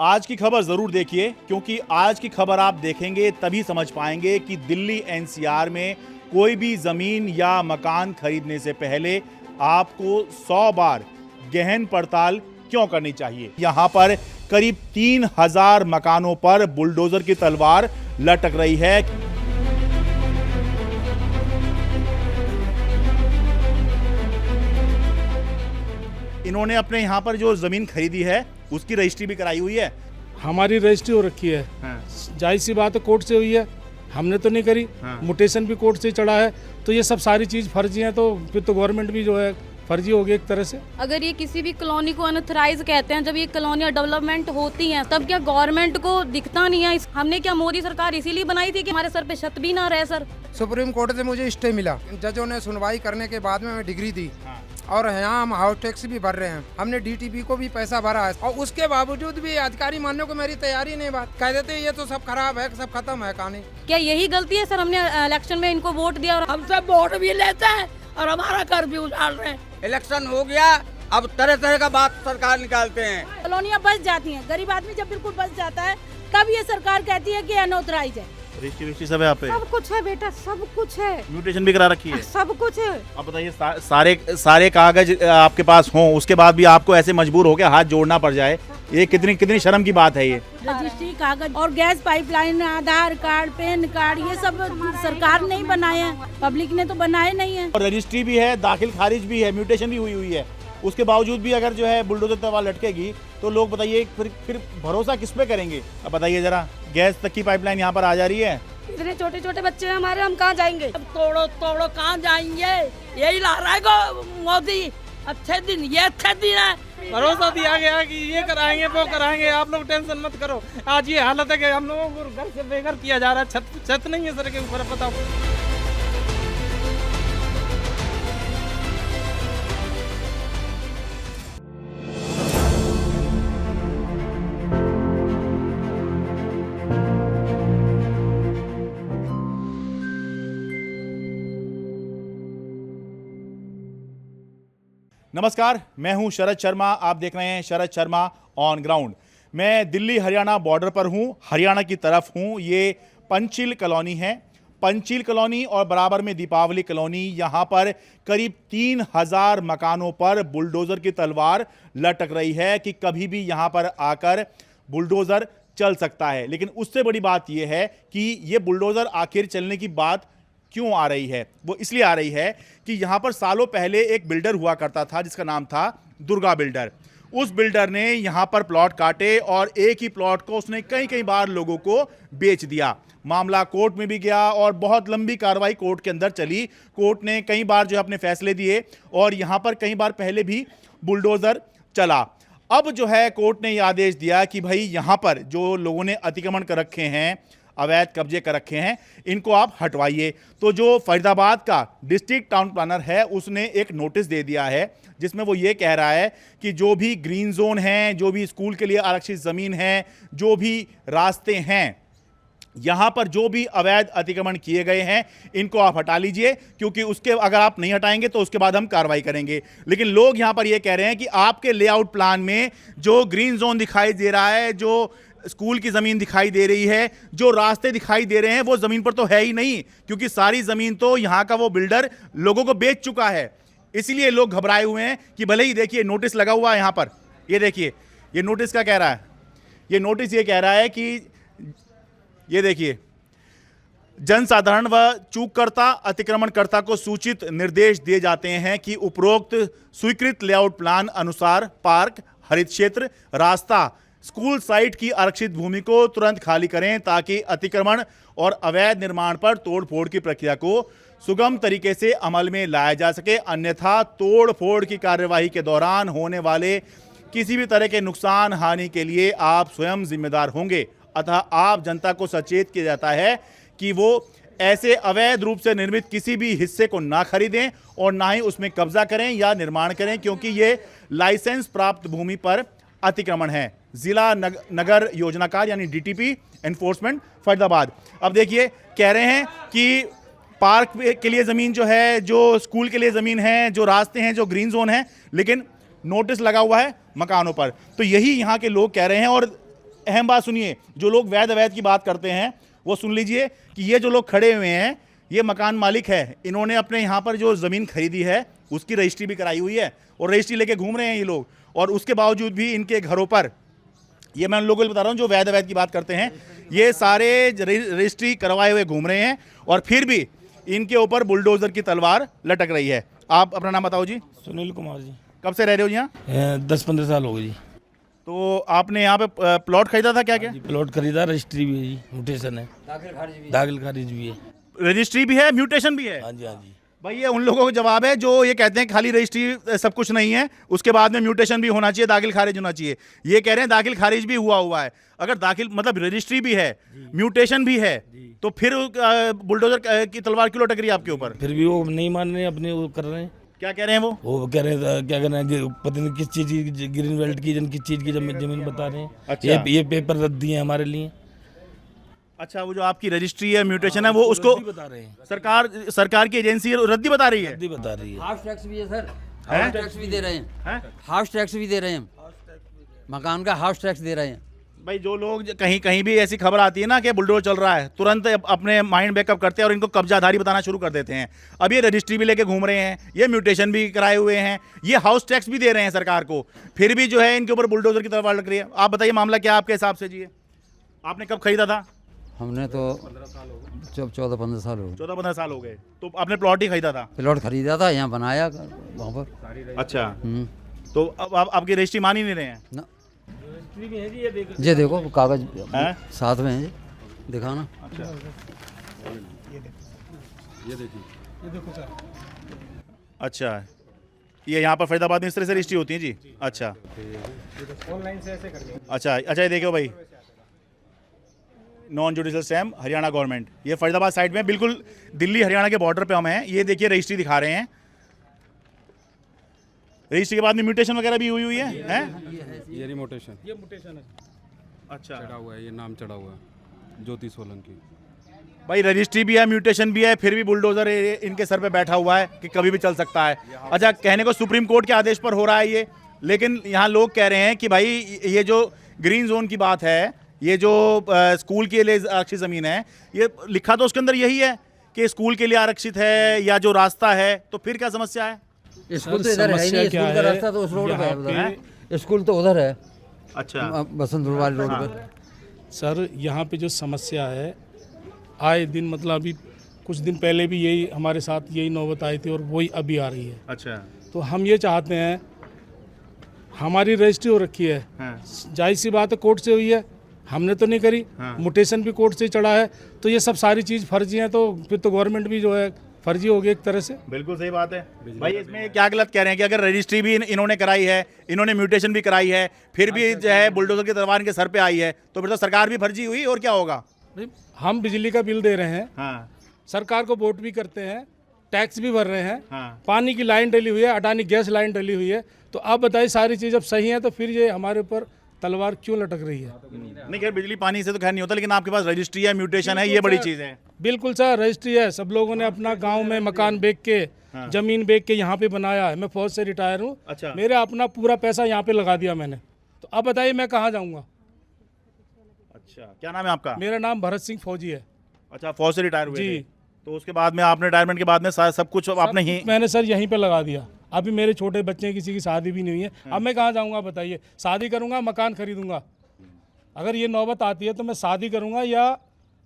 आज की खबर जरूर देखिए, क्योंकि आज की खबर आप देखेंगे तभी समझ पाएंगे कि दिल्ली एनसीआर में कोई भी जमीन या मकान खरीदने से पहले आपको 100 बार गहन पड़ताल क्यों करनी चाहिए। यहां पर करीब 3000 मकानों पर बुलडोजर की तलवार लटक रही है। इन्होंने अपने यहां पर जो जमीन खरीदी है उसकी रजिस्ट्री भी कराई हुई है। हमारी रजिस्ट्री हो रखी है। हाँ। जाहिर सी बात है, कोर्ट से हुई है, हमने तो नहीं करी। हाँ। मुटेशन भी कोर्ट से ही चढ़ा है, तो ये सब सारी चीज़ फर्जी है, तो फिर तो गवर्नमेंट भी जो है फर्जी होगी एक तरह से। अगर ये किसी भी कॉलोनी को अनऑथराइज कहते हैं, जब ये कॉलोनियाँ डेवलपमेंट होती हैं, तब क्या गवर्नमेंट को दिखता नहीं है? हमने क्या मोदी सरकार इसीलिए बनाई थी कि हमारे सर पे छत भी ना रहे? सर, सुप्रीम कोर्ट से मुझे स्टे मिला, जजों ने सुनवाई करने के बाद में डिग्री दी। और यहाँ हम हाउस टैक्स भी भर रहे हैं, हमने डीटीपी को भी पैसा भरा है, और उसके बावजूद भी अधिकारी मानने को मेरी तैयारी नहीं। बात कह देते ये तो सब खराब है, सब खत्म है कहानी। क्या यही गलती है सर? हमने इलेक्शन में इनको वोट दिया और हमसे वोट भी लेते हैं और हमारा घर भी उजाड़ रहे हैं। इलेक्शन हो गया, अब तरह तरह का बात सरकार निकालते हैं। कॉलोनियाँ बच जाती हैं, गरीब आदमी जब बिल्कुल बच जाता है तब ये सरकार कहती है कि अनऑथराइज है। रजिस्ट्री सब है यहाँ पे, सब कुछ है बेटा, सब कुछ है, म्यूटेशन भी करा रखी है, सब कुछ है। अब बताइए सारे कागज आपके पास हों, उसके बाद भी आपको ऐसे मजबूर होकर हाथ जोड़ना पड़ जाए, ये कितनी शर्म की बात है। ये रजिस्ट्री कागज और गैस पाइपलाइन, आधार कार्ड, पैन कार्ड, ये सब सरकार नहीं बनाए हैं, पब्लिक ने तो बनाए नहीं है। और रजिस्ट्री भी है, दाखिल खारिज भी है, म्यूटेशन भी हुई है, उसके बावजूद भी अगर जो है बुलडोजर तलवार लटकेगी तो लोग बताइए फिर भरोसा किस पे करेंगे। अब बताइए जरा, गैस तक की पाइपलाइन यहाँ पर आ जा रही है। इतने छोटे छोटे बच्चे हैं हमारे, हम कहाँ जाएंगे? अब तोड़ो तोड़ो कहाँ जाएंगे? यही ला रहा है मोदी। अच्छे दिन, ये अच्छे दिन है। भरोसा दिया गया कि ये कराएंगे वो कराएंगे, आप लोग टेंशन मत करो। आज ये हालत है कि हम लोगों को घर से बेघर किया जा रहा है, छत नहीं है सर के ऊपर, बताओ। नमस्कार, मैं हूं शरद शर्मा, आप देख रहे हैं शरद शर्मा ऑन ग्राउंड। मैं दिल्ली हरियाणा बॉर्डर पर हूं, हरियाणा की तरफ हूं। ये पंचील कॉलोनी है, पंचील कॉलोनी और बराबर में दीपावली कॉलोनी। यहां पर करीब 3000 मकानों पर बुलडोजर की तलवार लटक रही है कि कभी भी यहां पर आकर बुलडोजर चल सकता है। लेकिन उससे बड़ी बात यह है कि ये बुलडोजर आखिर चलने की बात क्यों आ रही है। वो इसलिए आ रही है कि यहाँ पर सालों पहले एक बिल्डर हुआ करता था जिसका नाम था दुर्गा बिल्डर। उस बिल्डर ने यहाँ पर प्लॉट काटे और एक ही प्लॉट को उसने कई बार लोगों को बेच दिया। मामला कोर्ट में भी गया और बहुत लंबी कार्रवाई कोर्ट के अंदर चली। कोर्ट ने कई बार जो है अपने फैसले दिए और यहाँ पर कई बार पहले भी बुलडोजर चला। अब जो है कोर्ट ने यह आदेश दिया कि भाई यहाँ पर जो लोगों ने अतिक्रमण कर रखे हैं, अवैध कब्जे कर रखे हैं, इनको आप हटवाइए। तो जो फरीदाबाद का डिस्ट्रिक्ट टाउन प्लानर है उसने एक नोटिस दे दिया है जिसमें वो ये कह रहा है कि जो भी ग्रीन जोन हैं, जो भी स्कूल के लिए आरक्षित ज़मीन है, जो भी रास्ते हैं, यहाँ पर जो भी अवैध अतिक्रमण किए गए हैं, इनको आप हटा लीजिए, क्योंकि उसके अगर आप नहीं हटाएंगे तो उसके बाद हम कार्रवाई करेंगे। लेकिन लोग यहाँ पर ये कह रहे हैं कि आपके लेआउट प्लान में जो ग्रीन जोन दिखाई दे रहा है, जो स्कूल की ज़मीन दिखाई दे रही है, जो रास्ते दिखाई दे रहे हैं, वो ज़मीन पर तो है ही नहीं, क्योंकि सारी ज़मीन तो यहाँ का वो बिल्डर लोगों को बेच चुका है। इसीलिए लोग घबराए हुए हैं कि भले ही देखिए नोटिस लगा हुआ है यहाँ पर, ये देखिए, ये नोटिस क्या कह रहा है। ये नोटिस ये कह रहा है कि ये देखिए, जनसाधारण व चूककर्ता अतिक्रमणकर्ता को सूचित निर्देश दिए जाते हैं कि उपरोक्त स्वीकृत लेआउट प्लान अनुसार पार्क, हरित क्षेत्र, रास्ता, स्कूल साइट की आरक्षित भूमि को तुरंत खाली करें ताकि अतिक्रमण और अवैध निर्माण पर तोड़फोड़ की प्रक्रिया को सुगम तरीके से अमल में लाया जा सके। अन्यथा तोड़फोड़ की कार्यवाही के दौरान होने वाले किसी भी तरह के नुकसान हानि के लिए आप स्वयं जिम्मेदार होंगे। अतः आप जनता को सचेत किया जाता है कि वो ऐसे अवैध रूप से निर्मित किसी भी हिस्से को ना खरीदें और ना ही उसमें कब्जा करें या निर्माण करें, क्योंकि ये लाइसेंस प्राप्त भूमि पर अतिक्रमण है। जिला नगर योजनाकार यानी डीटीपी एनफोर्समेंट फरीदाबाद। अब देखिए, कह रहे हैं कि पार्क के लिए ज़मीन जो है, जो स्कूल के लिए ज़मीन है, जो रास्ते हैं, जो ग्रीन जोन है, लेकिन नोटिस लगा हुआ है मकानों पर। तो यही यहाँ के लोग कह रहे हैं और अहम बात सुनिए, जो लोग वैध अवैध की बात करते हैं वो सुन लीजिए कि ये जो लोग खड़े हुए हैं ये मकान मालिक है, इन्होंने अपने यहाँ पर जो ज़मीन खरीदी है उसकी रजिस्ट्री भी कराई हुई है और रजिस्ट्री लेके घूम रहे हैं ये लोग, और उसके बावजूद भी इनके घरों पर, ये मैं उन लोगों को बता रहा हूँ जो वैध अवैध की बात करते हैं, ये सारे रजिस्ट्री करवाए हुए घूम रहे हैं और फिर भी इनके ऊपर बुलडोजर की तलवार लटक रही है। आप अपना नाम बताओ जी। सुनील कुमार जी, कब से रह रहे हो यहाँ? 10-15 साल हो गए जी। तो आपने यहाँ पे प्लॉट खरीदा था क्या क्या? प्लॉट खरीदा, रजिस्ट्री भी है जी, म्यूटेशन है, दाखिल खारिज भी है। रजिस्ट्री भी है, म्यूटेशन भी है। हाँ जी, हाँ जी। भाई ये उन लोगों का जवाब है जो ये कहते हैं खाली रजिस्ट्री सब कुछ नहीं है, उसके बाद में म्यूटेशन भी होना चाहिए, दाखिल खारिज होना चाहिए। ये कह रहे हैं दाखिल खारिज भी हुआ है। अगर दाखिल मतलब रजिस्ट्री भी है, म्यूटेशन भी है, तो फिर बुलडोजर की तलवार क्यों लटक रही है आपके ऊपर? फिर भी वो नहीं मान रहे, अपने वो कर रहे हैं। क्या कह रहे हैं वो कह रहे हैं, क्या कर रहे हैं, पता नहीं किस चीज़ की, ग्रीन बेल्ट की, किस चीज़ की जमीन बता रहे हैं। अच्छा। ये पेपर रद्द दिए हैं हमारे लिए। अच्छा, वो जो आपकी रजिस्ट्री है, म्यूटेशन है, वो उसको बता रहे हैं, सरकार की एजेंसी रद्दी बता रही है। रद्दी बता रही है। हाउस टैक्स भी है सर, हाउस टैक्स भी दे रहे हैं, हाउस टैक्स भी दे रहे हैं, मकान का हाउस टैक्स दे रहे हैं। भाई जो लोग कहीं भी ऐसी खबर आती है ना कि बुलडोजर चल रहा है, तुरंत अपने माइंड बैकअप करते हैं और इनको कब्जाधारी बताना शुरू कर देते हैं। अब ये रजिस्ट्री भी लेके घूम रहे हैं, ये म्यूटेशन भी कराए हुए हैं, ये हाउस टैक्स भी दे रहे हैं सरकार को, फिर भी जो है इनके ऊपर बुलडोजर की तलवार लग रही है। आप बताइए मामला क्या आपके हिसाब से जी? आपने कब खरीदा था? हमने तो जब 14-15 साल हो गए। 14-15 साल हो गए। तो आपने प्लॉट ही खरीदा था? प्लॉट खरीदा था, यहाँ बनाया वहाँ पर। अच्छा, तो अब आप आपकी रजिस्ट्री मान ही नहीं रहे हैं ना, ये देखो कागज हैं? साथ में है, दिखाना। अच्छा, ये यहाँ पर फरीदाबाद में इस तरह से रजिस्ट्री होती है जी? अच्छा, ऑनलाइन से ऐसे कर दिया। अच्छा, ये देखो भाई, non judicial stamp Haryana government, ये फरीदाबाद साइड में बिल्कुल दिल्ली हरियाणा के बॉर्डर पे हम हैं। ये देखिए रजिस्ट्री दिखा रहे हैं, रजिस्ट्री के बाद में म्यूटेशन वगैरह भी हुई है, हैं? ये रिमोटेशन ये म्यूटेशन है। अच्छा, चढ़ा हुआ है, ये नाम चढ़ा हुआ है ज्योति सोलंकी। भाई रजिस्ट्री भी है, म्यूटेशन भी है, फिर भी बुलडोजर इनके सर पे बैठा हुआ है कि कभी भी चल सकता है। अच्छा, कहने को सुप्रीम कोर्ट के आदेश पर हो रहा है ये, लेकिन यहाँ लोग कह रहे हैं कि भाई ये जो ग्रीन जोन की बात है, ये जो स्कूल के लिए आरक्षित ज़मीन है, ये लिखा तो उसके अंदर यही है कि स्कूल के लिए आरक्षित है या जो रास्ता है, तो फिर क्या समस्या है? स्कूल तो इधर है ही नहीं, स्कूल का रास्ता तो उस रोड पे है उधर। स्कूल तो उधर है, अच्छा, बसंत वाली रोड पर। सर यहाँ पे जो समस्या है, आए दिन मतलब अभी कुछ दिन पहले भी यही हमारे साथ यही नौबत आई थी और वही अभी आ रही है। अच्छा, तो हम ये चाहते हैं, हमारी रजिस्ट्री हो रखी है, जाहिर सी बात है कोर्ट से हुई है, हमने तो नहीं करी, म्यूटेशन भी कोर्ट से चढ़ा है, तो ये सब सारी चीज़ फर्जी है, तो फिर तो गवर्नमेंट भी जो है फर्जी हो गई एक तरह से। बिल्कुल सही बात है भाई। इसमें क्या गलत कह रहे हैं कि अगर रजिस्ट्री भी इन्होंने कराई है, इन्होंने म्यूटेशन भी कराई है, फिर भी जो है बुलडोजर की तलवार इनके सर पे आई है, तो फिर तो सरकार भी फर्जी हुई और क्या होगा? हम बिजली का बिल दे रहे हैं, हाँ, सरकार को वोट भी करते हैं, टैक्स भी भर रहे हैं, हाँ। पानी की लाइन डली हुई है, अडानी गैस लाइन डली हुई है, तो आप बताइए सारी चीज़ अब सही है, तो फिर ये हमारे ऊपर तलवार क्यों लटक रही है? नहीं खैर, बिजली पानी से तो खैर नहीं होता, लेकिन आपके पास रजिस्ट्री है, म्यूटेशन है, ये बड़ी चीज़ है। बिल्कुल सर, रजिस्ट्री है, सब लोगों ने अपना गांव में मकान बेच के, जमीन बेच के यहाँ पे बनाया है। मैं फौज से रिटायर हूँ, अच्छा। मेरा अपना पूरा पैसा यहाँ पे लगा दिया मैंने, तो अब बताइए मैं कहाँ जाऊँगा? अच्छा, क्या नाम है आपका? मेरा नाम भरत सिंह फौजी है अच्छा, फौज से रिटायर हुए जी। थे। तो उसके बाद में आपने रिटायरमेंट के बाद में सब कुछ आपने ही? मैंने सर यहीं पे लगा दिया। अभी मेरे छोटे बच्चे हैं, किसी की शादी भी नहीं हुई है, अब मैं कहाँ जाऊँगा बताइए? शादी करूँगा, मकान खरीदूँगा, अगर ये नौबत आती है तो मैं शादी करूँगा या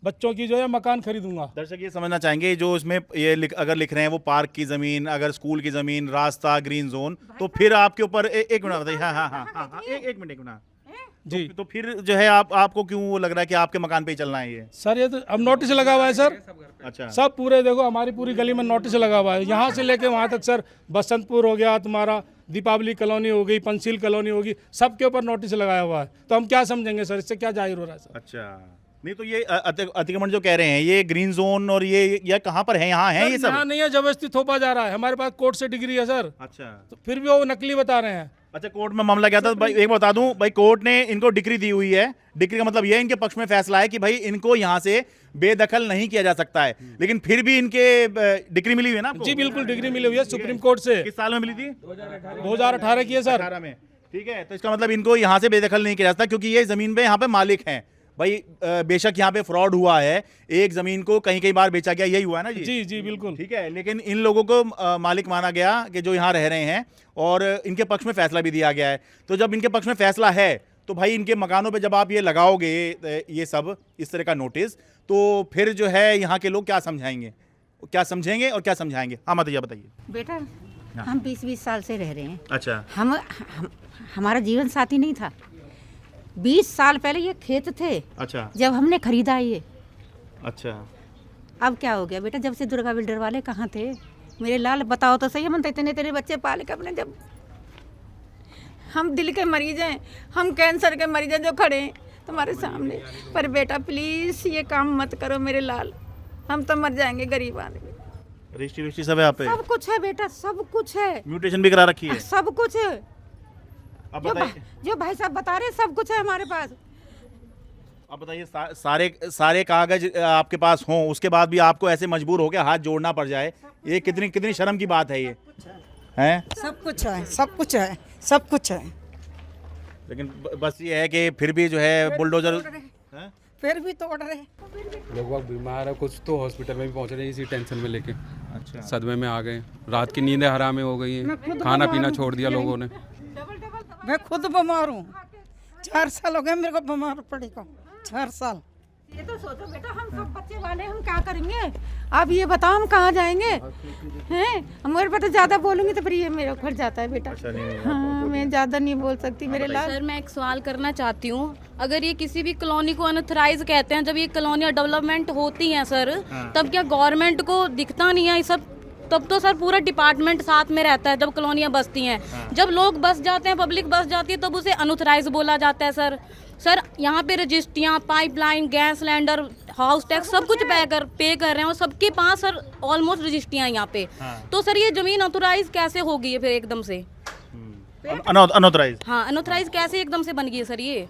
बच्चों की जो है मकान खरीदूंगा। दर्शक ये समझना चाहेंगे, जो इसमें ये अगर लिख रहे हैं वो पार्क की ज़मीन, अगर स्कूल की ज़मीन, रास्ता, ग्रीन जोन, तो फिर आपके ऊपर एक मिनट बताइए। हाँ, एक मिनट जी। तो फिर जो है आपको क्यों वो लग रहा है कि आपके मकान पे ही चलना है ये? सर ये तो अब नोटिस लगा हुआ है सर। अच्छा, सब पूरे देखो, हमारी पूरी गली में नोटिस लगा हुआ है, यहाँ से लेके वहाँ तक सर। बसंतपुर हो गया तुम्हारा, दीपावली कॉलोनी हो गई, पंचशील कॉलोनी होगी, सबके ऊपर नोटिस लगाया हुआ है। तो हम क्या समझेंगे सर, इससे क्या जाहिर हो रहा है सर? अच्छा, नहीं तो ये अतिक्रमण जो कह रहे हैं, ये ग्रीन जोन और ये कहाँ पर है? यहाँ है ये सब? यहाँ नहीं है, जबरदस्ती थोपा जा रहा है। हमारे पास कोर्ट से डिग्री है सर। अच्छा, तो फिर भी वो नकली बता रहे हैं। अच्छा, कोर्ट में मामला क्या था भाई? एक बता दूं भाई, कोर्ट ने इनको डिग्री दी हुई है। डिग्री का मतलब ये इनके पक्ष में फैसला है कि भाई इनको यहाँ से बेदखल नहीं किया जा सकता है, लेकिन फिर भी इनके डिग्री मिली हुई है ना आपको? जी बिल्कुल, डिग्री मिली हुई है सुप्रीम कोर्ट से। किस साल में मिली थी? 2018 की है सर। 18 में। ठीक है, तो इसका मतलब इनको यहाँ से बेदखल नहीं किया जाता क्योंकि ये जमीन पे यहाँ पे मालिक हैं भाई। बेशक यहाँ पे फ्रॉड हुआ है, एक जमीन को कहीं कई बार बेचा गया, यही हुआ है ना जी? जी जी बिल्कुल। ठीक है, लेकिन इन लोगों को मालिक माना गया कि जो यहाँ रह रहे हैं, और इनके पक्ष में फैसला भी दिया गया है। तो जब इनके पक्ष में फैसला है तो भाई इनके मकानों पे जब आप ये लगाओगे ये सब इस तरह का नोटिस, तो फिर जो है यहाँ के लोग क्या समझाएंगे, क्या समझेंगे और क्या समझाएंगे? हाँ माता जी बताइए। बेटा हम 20-20 साल से रह रहे हैं। अच्छा। हम हमारा जीवन साथी नहीं था। 20 साल पहले ये खेत थे। अच्छा। जब हमने खरीदा ये। अच्छा। अब क्या हो गया बेटा, जब से दुर्गा बिल्डर वाले कहाँ थे? मेरे लाल बताओ तो सही, हम तो इतने तेरे बच्चे पाले के अपने, जब हम दिल के मरीज हैं, हम कैंसर के मरीज हैं जो खड़े हैं तुम्हारे सामने। पर बेटा प्लीज ये काम मत करो मेरे लाल, हम तो मर जाएंगे गरीब आदमी। रजिस्ट्री सब है यहाँ पे? सब कुछ है बेटा, सब कुछ है। म्यूटेशन भी करा रखी है? सब कुछ है। अब बताइए, जो भाई साहब बता रहे सब कुछ है हमारे पास। अब बताइए, सारे कागज आपके पास हों, उसके बाद भी आपको ऐसे मजबूर होकर हाथ जोड़ना पड़ जाए, ये कितनी कितनी शर्म की बात है ये, हैं? सब कुछ है, सब कुछ है, सब कुछ है, लेकिन बस ये है कि फिर भी जो है बुलडोजर हैं? फिर भी तोड़ रहे। लोग बाग बीमार है, कुछ तो हॉस्पिटल में भी पहुंच रहे हैं इसी टेंशन में लेके। अच्छा। सदमे में आ गए, रात की नींदें हराम हो गई हैं, खाना पीना छोड़ दिया लोगों ने। मैं खुद बीमार हूँ, 4 साल हो गए मेरे को बीमार पड़े को, 4 साल। ये तो सोचो बेटा, हम सब बच्चे वाले हम क्या करेंगे? आप ये बताओ हम कहाँ जाएंगे? हैं मेरे पे तो ज्यादा बोलूंगी तो फिर ये मेरा उखड़ जाता है बेटा। हाँ मैं ज्यादा नहीं बोल सकती मेरे लाल। सर मैं एक सवाल करना चाहती हूँ, अगर ये किसी भी कॉलोनी को अनऑथराइज कहते हैं, जब ये कॉलोनियाँ डेवलपमेंट होती हैं सर, तब क्या गवर्नमेंट को दिखता नहीं है ये सब? तब तो सर पूरा डिपार्टमेंट साथ में रहता है जब कॉलोनियाँ बसती हैं। जब लोग बस जाते हैं, पब्लिक बस जाती है, तब उसे अनऑथराइज बोला जाता है सर। सर यहाँ पे रजिस्ट्रियाँ, pipeline, gas cylinder, house tax सब कुछ पे कर रहे हैं और सबके पास सर ऑलमोस्ट रजिस्ट्रियाँ यहाँ पे। तो सर ये जमीन ऑथोराइज कैसे हो गई है फिर एकदम से? अनऑथराइज? हाँ अनऑथराइज कैसे एकदम से बन गई है सर ये?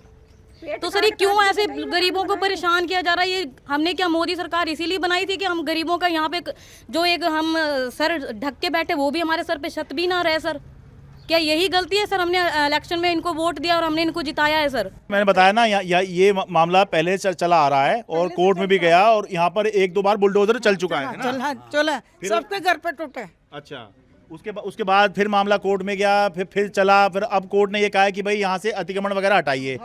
तो सर ये क्यों ऐसे गरीबों को परेशान किया जा रहा है? ये हमने क्या मोदी सरकार इसीलिए बनाई थी कि हम गरीबों का यहाँ पे जो एक हम सर ढक के बैठे वो भी हमारे सर पे छत भी ना रहे सर? क्या यही गलती है सर? हमने इलेक्शन में इनको वोट दिया और हमने इनको जिताया है सर। मैंने बताया ना, ये मामला पहले चला आ रहा है और कोर्ट में भी गया और यहाँ पर 1-2 बार बुलडोजर चल चुका है ना? चला सबके घर पे टूटे। अच्छा। उसके बाद फिर मामला कोर्ट में गया, फिर चला, फिर अब कोर्ट ने ये कहा है कि भाई यहाँ से अतिक्रमण वगैरह हटाइए।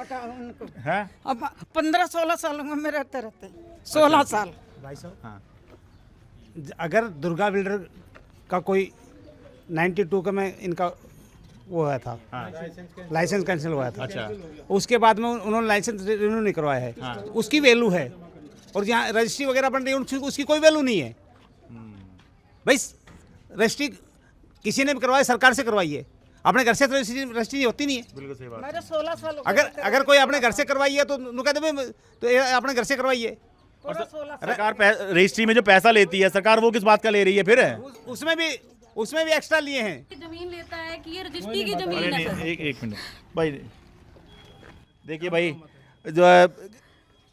हैं? अब 15-16 साल में मेरे रहते 16 साल। भाई साहब, हाँ। अगर दुर्गा बिल्डर का कोई 92 का में इनका वो हुआ था, लाइसेंस कैंसिल हुआ था। अच्छा। उसके बाद में उन्होंने लाइसेंस रिन्यू नहीं करवाया है, उसकी वैल्यू है। और जहाँ रजिस्ट्री वगैरह बन रही है उसकी कोई वैल्यू नहीं है भाई। रजिस्ट्री किसी ने भी करवाई, सरकार से करवाई है, अपने घर से तो रजिस्ट्री होती नहीं है। बिल्कुल सही बात। मेरे 16 साल अगर कोई अपने घर से करवाई है तो कहते हैं तो अपने घर से करवाइए। सरकार रजिस्ट्री में जो पैसा लेती है सरकार, वो किस बात का ले रही है फिर? उसमें भी एक्स्ट्रा लिए हैं। जमीन लेता है कि ये रजिस्ट्री की जमीन है सर? एक मिनट भाई, देखिए भाई, जो है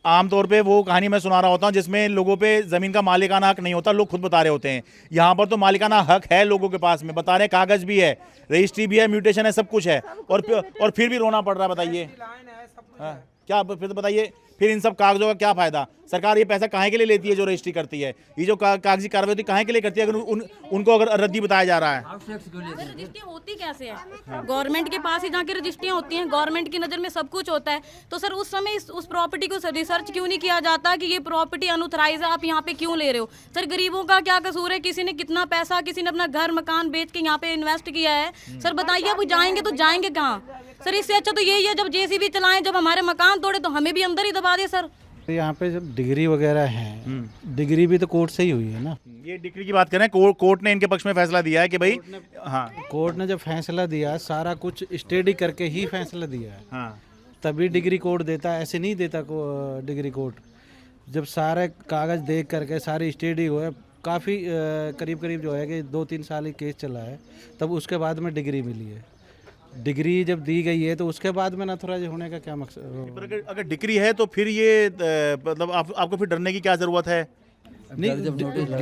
आमतौर पे वो कहानी मैं सुना रहा होता हूँ जिसमें लोगों पे ज़मीन का मालिकाना हक नहीं होता, लोग खुद बता रहे होते हैं। यहाँ पर तो मालिकाना हक है लोगों के पास में, बता रहे कागज़ भी है, रजिस्ट्री भी है, म्यूटेशन है, सब कुछ है, और फिर भी रोना पड़ रहा है। बताइए क्या? फिर तो बताइए, फिर इन सब कागजों का क्या फ़ायदा? सरकार ये पैसा काहे के लिए लेती है जो रजिस्ट्री करती है? ये जो कागजी कार्रवाई होती है काहे के लिए करती है अगर उनको अगर रद्दी बताया जा रहा है? रजिस्ट्रियाँ होती कैसे है? गवर्नमेंट के पास ही जाके रजिस्ट्रियाँ होती हैं, गवर्नमेंट की नज़र में सब कुछ होता है। तो सर उस समय उस प्रॉपर्टी को रिसर्च क्यों नहीं किया जाता कि ये प्रॉपर्टी अनऑथराइज है, आप यहाँ पे क्यों ले रहे हो? सर गरीबों का क्या कसूर है? किसी ने कितना पैसा, किसी ने अपना घर मकान बेच के यहाँ पे इन्वेस्ट किया है। सर बताइए, अब जाएंगे तो जाएंगे कहाँ? सर इससे अच्छा तो यही है जब जेसीबी चलाएं, जब हमारे मकान तोड़े तो हमें भी अंदर ही दबा दे सर। यहाँ पे जब डिग्री वगैरह है, डिग्री भी तो कोर्ट से ही हुई है ना। ये डिग्री की बात करें, कोर्ट ने इनके पक्ष में फैसला दिया है कि भाई, हाँ, कोर्ट ने जब फैसला दिया सारा कुछ स्टडी करके ही फैसला दिया है। हाँ। तभी डिग्री कोर्ट देता है, ऐसे नहीं देता डिग्री कोर्ट। जब सारे कागज देख करके सारी स्टडी हुए, काफ़ी करीब जो है कि 2-3 साल ही केस चला है, तब उसके बाद में डिग्री मिली है। डिग्री जब दी गई है तो उसके बाद में अनऑथराइज होने का क्या मकसद? अगर डिग्री है तो फिर ये मतलब आपको फिर डरने की क्या ज़रूरत है? नहीं,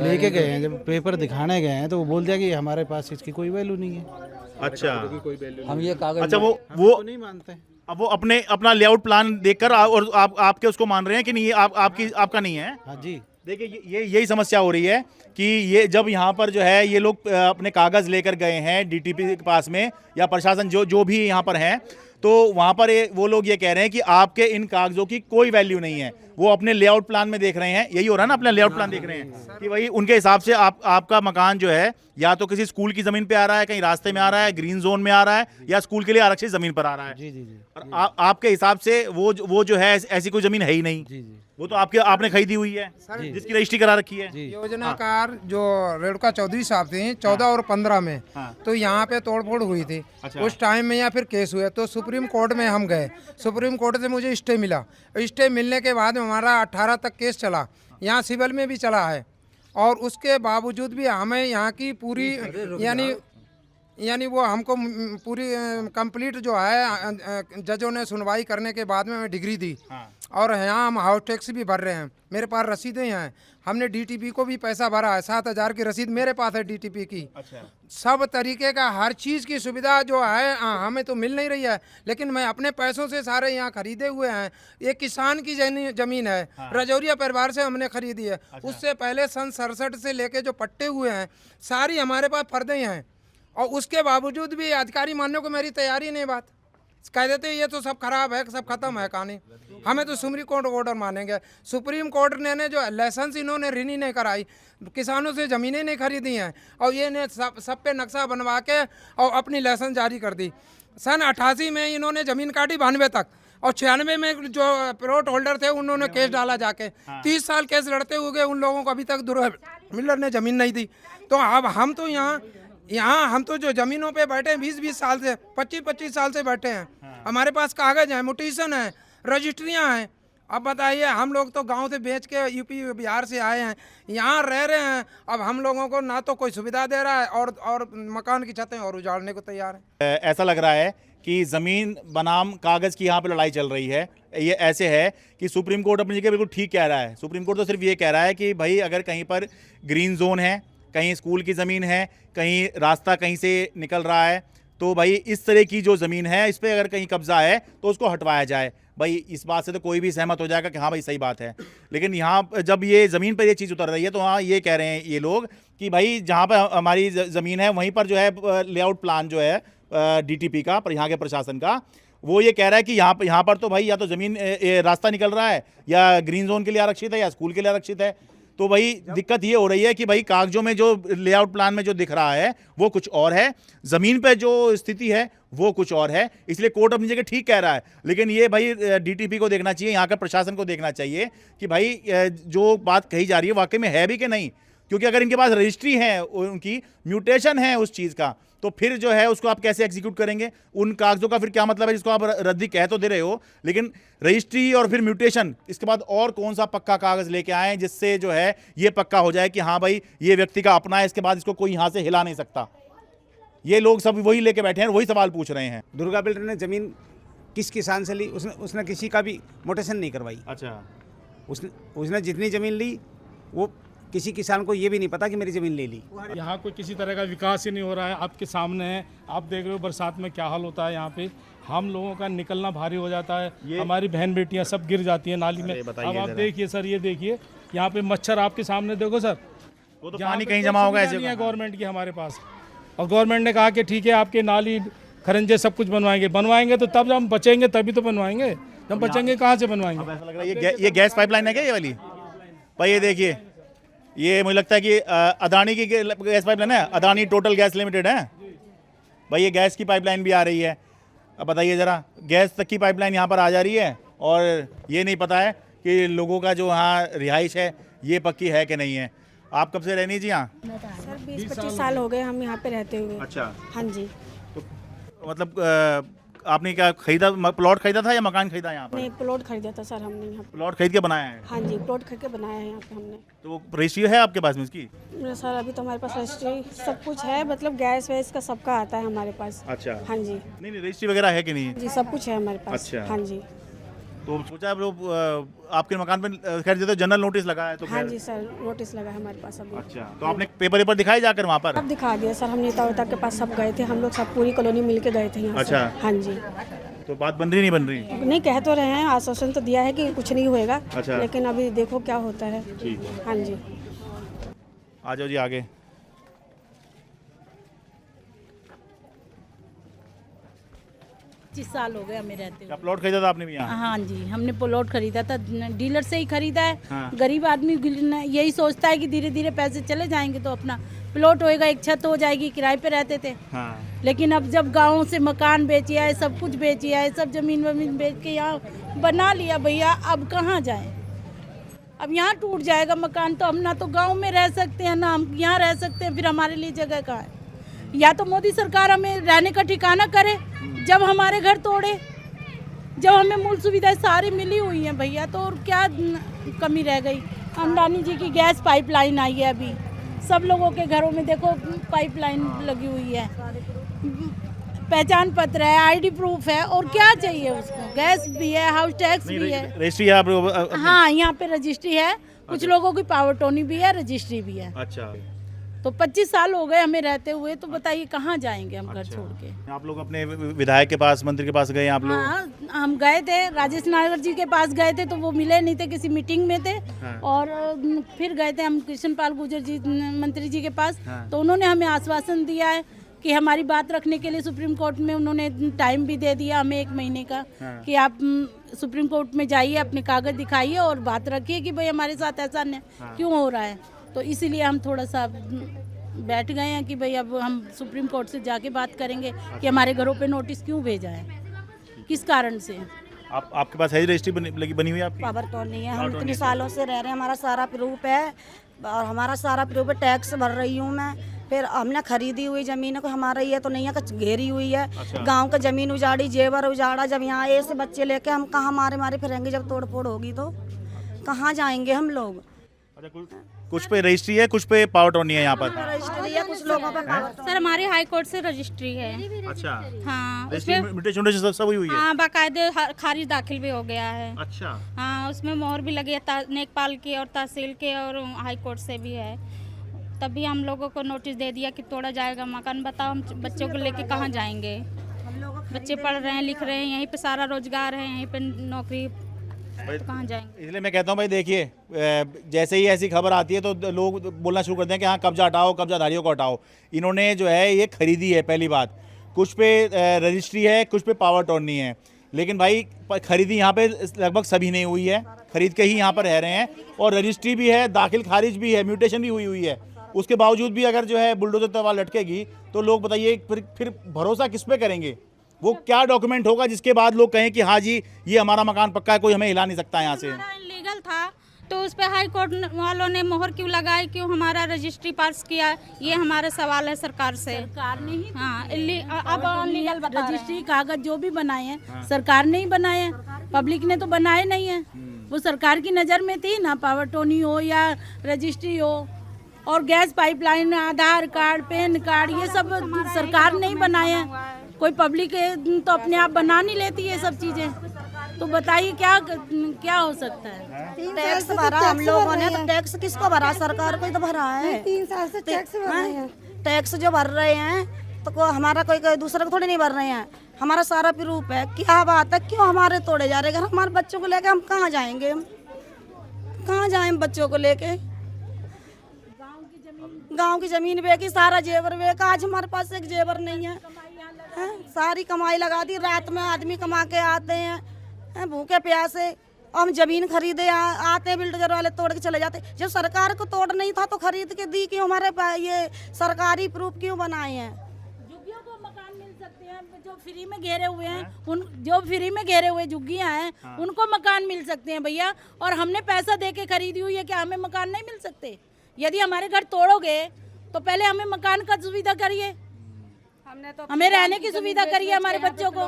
लेके गए हैं, जब पेपर दिखाने गए हैं तो वो बोल दिया कि हमारे पास इसकी कोई वैल्यू नहीं है। अच्छा हम ये कागज अच्छा वो तो नहीं मानते। अब वो अपना लेआउट प्लान देखकर और आपके उसको मान रहे हैं कि नहीं, ये आपका नहीं है। हाँ जी, देखिए यही समस्या हो रही है कि ये जब यहाँ पर जो है ये लोग अपने कागज़ लेकर गए हैं डीटीपी के पास में या प्रशासन जो भी यहाँ पर हैं, तो वहाँ पर वो लोग ये कह रहे हैं कि आपके इन कागज़ों की कोई वैल्यू नहीं है। वो अपने लेआउट प्लान में देख रहे हैं, यही हो रहा है ना, अपना लेआउट प्लान देख रहे हैं कि भाई उनके हिसाब से आपका मकान जो है या तो किसी स्कूल की ज़मीन पे आ रहा है, कहीं रास्ते में आ रहा है, ग्रीन जोन में आ रहा है, या स्कूल के लिए आरक्षित ज़मीन पर आ रहा है। जी जी जी। और आपके हिसाब से वो जो है ऐसी कोई ज़मीन है ही नहीं। जी जी। वो तो आपने खरीदी हुई है, जिसकी रजिस्ट्री करा रखी है। योजनाकार जो रेणुका चौधरी साहब थे 14 और 15 में, तो यहाँ पे तोड़फोड़ हुई थी। उस टाइम में या फिर केस हुए तो सुप्रीम कोर्ट में हम गए। सुप्रीम कोर्ट से मुझे स्टे मिला। स्टे मिलने के बाद हमारा 18 तक केस चला, यहाँ सिविल में भी चला है। और उसके बावजूद भी हमें यहाँ की पूरी यानी वो हमको पूरी कंप्लीट जो है जजों ने सुनवाई करने के बाद में हमें डिग्री दी। और यहाँ हम हाउस टैक्स भी भर रहे हैं, मेरे पास रसीदें हैं। हमने डीटीपी को भी पैसा भरा है, 7,000 की रसीद मेरे पास है डीटीपी की। सब तरीके का हर चीज़ की सुविधा जो है हमें तो मिल नहीं रही है, लेकिन मैं अपने पैसों से सारे यहाँ खरीदे हुए हैं। ये किसान की जमीन है, रजौरिया परिवार से हमने खरीदी है। उससे पहले सन 67 से लेके जो पट्टे हुए हैं सारी हमारे पास फर्दें हैं। और उसके बावजूद भी अधिकारी मानने को मेरी तैयारी नहीं। बात कह देते ये तो सब खराब है, सब खत्म है कहानी। हमें तो सुप्रीम कोर्ट ऑर्डर मानेंगे। सुप्रीम कोर्ट ने जो लाइसेंस इन्होंने रिन्यू नहीं कराई, किसानों से ज़मीनें नहीं खरीदी हैं, और ये ने सब पे नक्शा बनवा के और अपनी लाइसेंस जारी कर दी। सन 88 में इन्होंने ज़मीन काटी 92 तक, और 96 में जो प्लॉट होल्डर थे उन्होंने केस डाला जाके। 30 साल केस लड़ते हुए उन लोगों को अभी तक दुर्गा मिलर ने ज़मीन नहीं दी। तो अब हम तो यहाँ हम तो जो ज़मीनों पे बैठे हैं 20-20 साल से, 25-25 साल से बैठे हैं। हमारे पास कागज़ हैं, म्यूटेशन है, रजिस्ट्रियाँ हैं। अब बताइए, हम लोग तो गांव से बेच के यूपी बिहार से आए हैं, यहाँ रह रहे हैं। अब हम लोगों को ना तो कोई सुविधा दे रहा है और मकान की छतें और उजाड़ने को तैयार है। ऐसा लग रहा है कि ज़मीन बनाम कागज़ की यहाँ पे लड़ाई चल रही है। ये ऐसे है कि सुप्रीम कोर्ट अपनी जगह बिल्कुल ठीक कह रहा है। सुप्रीम कोर्ट तो सिर्फ ये कह रहा है कि भाई अगर कहीं पर ग्रीन जोन है, कहीं स्कूल की ज़मीन है, कहीं रास्ता कहीं से निकल रहा है, तो भाई इस तरह की जो ज़मीन है इस पर अगर कहीं कब्जा है तो उसको हटवाया जाए। भाई इस बात से तो कोई भी सहमत हो जाएगा कि हाँ भाई सही बात है। लेकिन यहाँ जब ये ज़मीन पर ये चीज़ उतर रही है तो हाँ ये कह रहे हैं ये लोग कि भाई जहाँ पर हमारी ज़मीन है वहीं पर जो है लेआउट प्लान जो है डीटीपी का, पर यहाँ के प्रशासन का, वो ये कह रहा है कि यहाँ पर तो भाई या तो ज़मीन रास्ता निकल रहा है या ग्रीन जोन के लिए आरक्षित है या स्कूल के लिए आरक्षित है। तो भाई दिक्कत ये हो रही है कि भाई कागजों में जो लेआउट प्लान में जो दिख रहा है वो कुछ और है, ज़मीन पे जो स्थिति है वो कुछ और है। इसलिए कोर्ट अपनी जगह ठीक कह रहा है, लेकिन ये भाई डीटीपी को देखना चाहिए, यहाँ का प्रशासन को देखना चाहिए कि भाई जो बात कही जा रही है वाकई में है भी कि नहीं। क्योंकि अगर इनके पास रजिस्ट्री है, उनकी म्यूटेशन है उस चीज़ का, तो फिर जो है उसको आप कैसे एग्जीक्यूट करेंगे? उन कागजों का फिर क्या मतलब है जिसको आप रद्दी कह तो दे रहे हो, लेकिन रजिस्ट्री और फिर म्यूटेशन, इसके बाद और कौन सा पक्का कागज लेके आए जिससे जो है ये पक्का हो जाए कि हाँ भाई ये व्यक्ति का अपना है, इसके बाद इसको कोई यहाँ से हिला नहीं सकता। ये लोग सब वही लेके बैठे हैं, वही सवाल पूछ रहे हैं। दुर्गा बिल्डर ने ज़मीन किस किसान से ली? उसने किसी का भी मोटेशन नहीं करवाई। अच्छा, उसने जितनी ज़मीन ली वो किसी किसान को ये भी नहीं पता कि मेरी ज़मीन ले ली। यहाँ कोई किसी तरह का विकास ही नहीं हो रहा है। आपके सामने है, आप देख रहे हो बरसात में क्या हाल होता है यहाँ पे। हम लोगों का निकलना भारी हो जाता है, हमारी बहन बेटियाँ सब गिर जाती हैं नाली में। अब आप देखिए सर, ये देखिए यहाँ पे मच्छर आपके सामने देखो सर, वो तो पानी कहीं जमा होगा ऐसे। गवर्नमेंट की हमारे पास, और गवर्नमेंट ने कहा कि ठीक है आपके नाली खरंजे सब कुछ बनवाएंगे तो तब हम बचेंगे, तभी तो बनवाएंगे। हम बचेंगे कहाँ से बनवाएंगे? ऐसा लग रहा है ये गैस पाइपलाइन है क्या ये वाली? भाई ये देखिए, ये मुझे लगता है कि अदानी की गैस पाइपलाइन है, अदानी टोटल गैस लिमिटेड है भाई। ये गैस की पाइपलाइन भी आ रही है। अब बताइए ज़रा, गैस तक की पाइपलाइन यहाँ पर आ जा रही है और ये नहीं पता है कि लोगों का जो यहाँ रिहाइश है ये पक्की है कि नहीं है। आप कब से रहनी जी यहाँ? सर 20-25 साल हो गए हम यहाँ पे रहते हुए। अच्छा, हाँ जी। तो मतलब आपने क्या खरीदा, प्लॉट खरीदा था या मकान खरीदा यहाँ पर? नहीं, प्लॉट खरीदा था सर हमने यहाँ पे। प्लॉट खरीद के बनाया है? हाँ जी, प्लॉट खरीद के बनाया है यहाँ पे हमने। तो रजिस्ट्री है आपके पास में इसकी? सर अभी तो हमारे पास रजिस्ट्री सब कुछ है, मतलब गैस वैस का सबका आता है हमारे पास। अच्छा, हाँ जी। नहीं रजिस्ट्री वगैरह है कि नहीं? जी सब कुछ है हमारे पास। अच्छा, हाँ जी। तो सोचा आप लोग आपके मकान पे खैर जैसे जनरल नोटिस लगा है तो हाँ खैर जी सर, नोटिस लगा है हमारे पास अभी। अच्छा, तो आपने पेपर दिखाए जाकर वहाँ पर? अब दिखा दिया सर, हम नेता वेता के पास सब गए थे, हम लोग सब पूरी कॉलोनी मिल के गए थे यहाँ से। अच्छा। हाँ जी। तो बात बन रही नहीं बन रही? नहीं, कह तो रहे हैं, आश्वासन तो दिया है कि कुछ नहीं होएगा। अच्छा। लेकिन अभी देखो क्या होता है। ठीक है, हाँ जी। आ जाओ जी आगे। 25 साल हो गए हमें रहते हुए। क्या प्लॉट खरीदा था आपने भी यहाँ? हाँ जी, हमने प्लॉट खरीदा था, डीलर से ही खरीदा है। हाँ। गरीब आदमी यही सोचता है कि धीरे धीरे पैसे चले जाएंगे तो अपना प्लॉट होएगा, एक छत हो जाएगी। किराए पे रहते थे। हाँ। लेकिन अब जब गाँव से मकान बेची है, सब कुछ बेची है, सब जमीन वमीन बेच के यहाँ बना लिया भैया, अब कहाँ जाए? अब यहाँ टूट जाएगा मकान तो हम ना तो गाँव में रह सकते हैं ना हम यहाँ रह सकते हैं, फिर हमारे लिए जगह कहाँ है? या तो मोदी सरकार हमें रहने का ठिकाना करे, जब हमारे घर तोड़े, जब हमें मूल सुविधाएं सारी मिली हुई हैं भैया, तो और क्या कमी रह गई? अंबानी जी की गैस पाइपलाइन आई है, अभी सब लोगों के घरों में देखो पाइपलाइन लगी हुई है, पहचान पत्र है, आईडी प्रूफ है, और क्या चाहिए उसको? गैस भी है, हाउस टैक्स भी है। रजिस्ट्री है आप? हाँ, यहाँ पे रजिस्ट्री है, कुछ लोगों की पावर टोनी भी है, रजिस्ट्री भी है। अच्छा, तो 25 साल हो गए हमें रहते हुए, तो बताइए कहाँ जाएंगे हम घर छोड़ के? आप लोग अपने विधायक के पास, मंत्री के पास गए आप लोग? हाँ, हम गए थे, राजेश नागर जी के पास गए थे, तो वो मिले नहीं थे, किसी मीटिंग में थे। हाँ। और फिर गए थे हम कृष्ण पाल गुर्जर जी, मंत्री जी के पास। हाँ। तो उन्होंने हमें आश्वासन दिया है कि हमारी बात रखने के लिए सुप्रीम कोर्ट में उन्होंने टाइम भी दे दिया हमें 1 महीने का। हाँ। कि आप सुप्रीम कोर्ट में जाइए, अपने कागज दिखाइए और बात रखिए कि भाई हमारे साथ ऐसा क्यों हो रहा है। तो इसीलिए हम थोड़ा सा बैठ गए हैं कि भाई अब हम सुप्रीम कोर्ट से जाके बात करेंगे कि हमारे घरों पे नोटिस क्यों भेजा है, किस कारण से। आपके पास है रजिस्ट्री बनी हुई है आपकी? पावर टोन नहीं है, हम इतने सालों से रह रहे हैं, हमारा सारा प्रूफ है और हमारा सारा प्रूफ है, टैक्स भर रही हूँ मैं। फिर हमने खरीदी हुई ज़मीन को हमारा ये तो नहीं है कि घेरी हुई है। अच्छा। गांव का ज़मीन उजाड़ी, जेवर उजाड़ा, जब यहाँ ऐसे बच्चे लेके हम कहाँ मारे फिरेंगे? जब तोड़ फोड़ होगी तो कहाँ जाएंगे हम लोग? अच्छा, कुछ पे रजिस्ट्री है, कुछ पे पावर टोनी है यहाँ पर? रजिस्ट्री है, कुछ लोगों पे पावर टोन। सर हमारे हाई कोर्ट से रजिस्ट्री है। अच्छा, हाँ, रजिस्ट्री म्यूटेशन सब हुई है? हाँ, बाकायदे खारिज दाखिल भी हो गया है। अच्छा। हाँ, उसमें मोहर भी लगी है, नेकपाल की और तहसील के और हाई कोर्ट से भी है। तभी हम लोगों को नोटिस दे दिया कि तोड़ा जाएगा मकान। बताओ हम बच्चों को लेके कहाँ जाएंगे? बच्चे पढ़ रहे हैं, लिख रहे हैं, यहीं पे सारा रोजगार है, यहीं पे नौकरी, तो कहाँ जाएंगे? इसलिए मैं कहता हूँ भाई देखिए, जैसे ही ऐसी खबर आती है तो लोग बोलना शुरू करते हैं कि हाँ कब्जा हटाओ, कब्जाधारियों को हटाओ। इन्होंने जो है ये खरीदी है, पहली बात। कुछ पे रजिस्ट्री है, कुछ पे पावर टोनी है, लेकिन भाई खरीदी यहाँ पे लगभग सभी ने हुई है, खरीद के ही यहाँ पर रह रहे हैं। और रजिस्ट्री भी है, दाखिल खारिज भी है, म्यूटेशन भी हुई है। उसके बावजूद भी अगर जो है बुलडोजर तलवार लटकेगी तो लोग बताइए फिर भरोसा किस पे करेंगे? वो क्या डॉक्यूमेंट होगा जिसके बाद लोग कहें कि हाँ जी ये हमारा मकान पक्का है, कोई हमें हिला नहीं सकता यहाँ से? लीगल था तो उस पर हाई कोर्ट वालों ने मोहर क्यों लगाई, क्यों हमारा रजिस्ट्री पास किया? ये हमारा सवाल है सरकार से। सरकार ने ही, हाँ, अब अनलीगल रजिस्ट्री कागज जो भी बनाए हैं सरकार ने ही बनाए हैं, पब्लिक ने तो बनाए नहीं है। वो सरकार की नज़र में थी ना, पावर टोनी हो या रजिस्ट्री हो। और गैस पाइपलाइन, आधार कार्ड, पैन कार्ड, ये सब सरकार ने ही बनाए हैं। कोई पब्लिक तो अपने आप बना नहीं लेती ये सब चीज़ें। तो बताइए क्या हो सकता है? टैक्स भरा हम लोगों ने, तो टैक्स किसको भरा? सरकार को ही तो भरा है। 3 साल से टैक्स भर रहे हैं। टैक्स जो भर रहे हैं तो हमारा कोई दूसरा को थोड़ी नहीं भर रहे हैं। हमारा सारा प्रूफ है। क्या बात है, क्यों हमारे तोड़े जा रहे हैं? हमारे बच्चों को लेके हम कहाँ जाएंगे? हम कहाँ जाएं बच्चों को लेके? गांव की जमीन बेची, सारा जेवर बेचा। आज हमारे पास एक जेवर नहीं है। सारी कमाई लगा दी। रात में आदमी कमा के आते हैं भूखे प्यासे, हम जमीन खरीदे आते हैं, बिल्डर वाले तोड़ के चले जाते। जब सरकार को तोड़ नहीं था तो खरीद के दी, क्यों हमारे ये सरकारी प्रूफ क्यों बनाए हैं? झुग्गियों को मकान मिल सकते हैं, जो फ्री में घेरे हुए हैं, जो फ्री में घेरे हुए झुग्गियां हैं उनको मकान मिल सकते हैं भैया। और हमने पैसा दे के खरीदी हुई है, क्या हमें मकान नहीं मिल सकते? यदि हमारे घर तोड़ोगे तो पहले हमें मकान का सुविधा करिए, हमने तो हमें रहने की सुविधा करिए हमारे बच्चों को।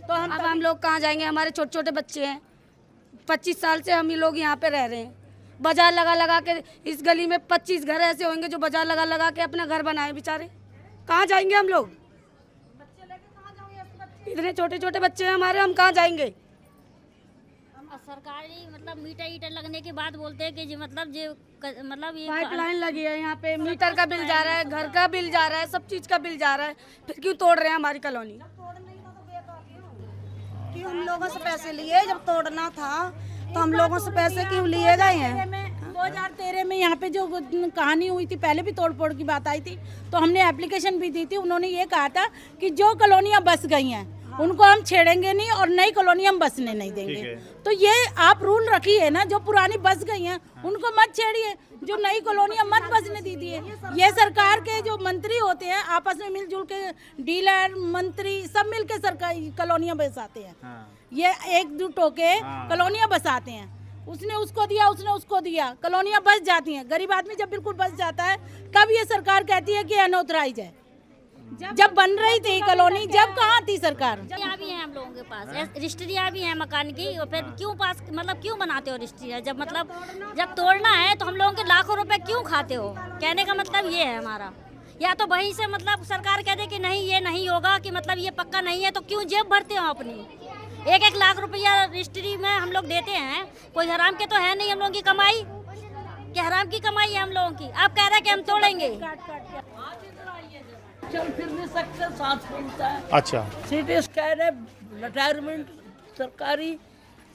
तो हम लोग कहाँ जाएंगे? हमारे छोटे छोटे बच्चे हैं। 25 साल से हम ही लोग यहाँ पे रह रहे हैं। बाजार लगा लगा के, इस गली में 25 घर ऐसे होंगे जो बाजार लगा लगा के अपना घर बनाए। बेचारे कहाँ जाएंगे हम लोग? इतने छोटे छोटे बच्चे हैं हमारे, हम कहाँ जाएंगे? सरकारी मतलब मीटर लगने के बाद बोलते हैं कि जी मतलब ये पाइपलाइन लगी है यहाँ पे, मीटर का बिल जा रहा है, घर का बिल जा रहा है, सब चीज का बिल जा रहा है, फिर क्यों तोड़ रहे हैं हमारी कॉलोनी? क्यों हम लोगों से पैसे लिए? जब तोड़ना था तो हम लोगों से पैसे क्यों लिए गए हैं? 2013 में यहाँ पे जो कहानी हुई थी, पहले भी तोड़ फोड़ की बात आई थी, तो हमने एप्लीकेशन भी दी थी। उन्होंने ये कहा था कि जो कॉलोनियाँ बस गई हैं उनको हम छेड़ेंगे नहीं और नई कॉलोनी हम बसने नहीं देंगे। तो ये आप रूल रखिए ना, जो पुरानी बस गई हैं उनको मत छेड़िए, जो नई कॉलोनियाँ मत बसने दीजिए। ये सरकार के जो मंत्री होते हैं आपस में मिलजुल के, डीलर मंत्री सब मिल के सरकारी कॉलोनियाँ बसाते हैं। ये एकजुट होके कॉलोनियाँ बसाते हैं। उसने उसको दिया, उसने उसको दिया, कॉलोनियाँ बस जाती हैं। गरीब आदमी जब बिल्कुल बस जाता है तब ये सरकार कहती है कि अनऑथराइज है। जब बन रही थी कॉलोनी, जब कहाँ थी सरकार? यहाँ भी है हम लोगों के पास, रजिस्ट्रियाँ भी हैं मकान की, और फिर क्यों पास मतलब क्यों बनाते हो रजिस्ट्रियाँ? जब तोड़ना है तो हम लोगों के लाखों रुपए क्यों खाते हो? कहने का मतलब ये है हमारा। या तो वहीं से मतलब सरकार कह दे कि नहीं ये नहीं होगा, कि मतलब ये पक्का नहीं है, तो क्यों जेब भरते हो अपनी? 1-1 लाख रुपया रजिस्ट्री में हम लोग देते हैं, कोई हराम के तो है नहीं हम लोगों की कमाई, कि हराम की कमाई है हम लोगों की। आप कह रहे हैं कि हम तोड़ेंगे, चल फिर नहीं सकते, सांस फूलता है। अच्छा, सीटी स्कैन है, रिटायरमेंट सरकारी,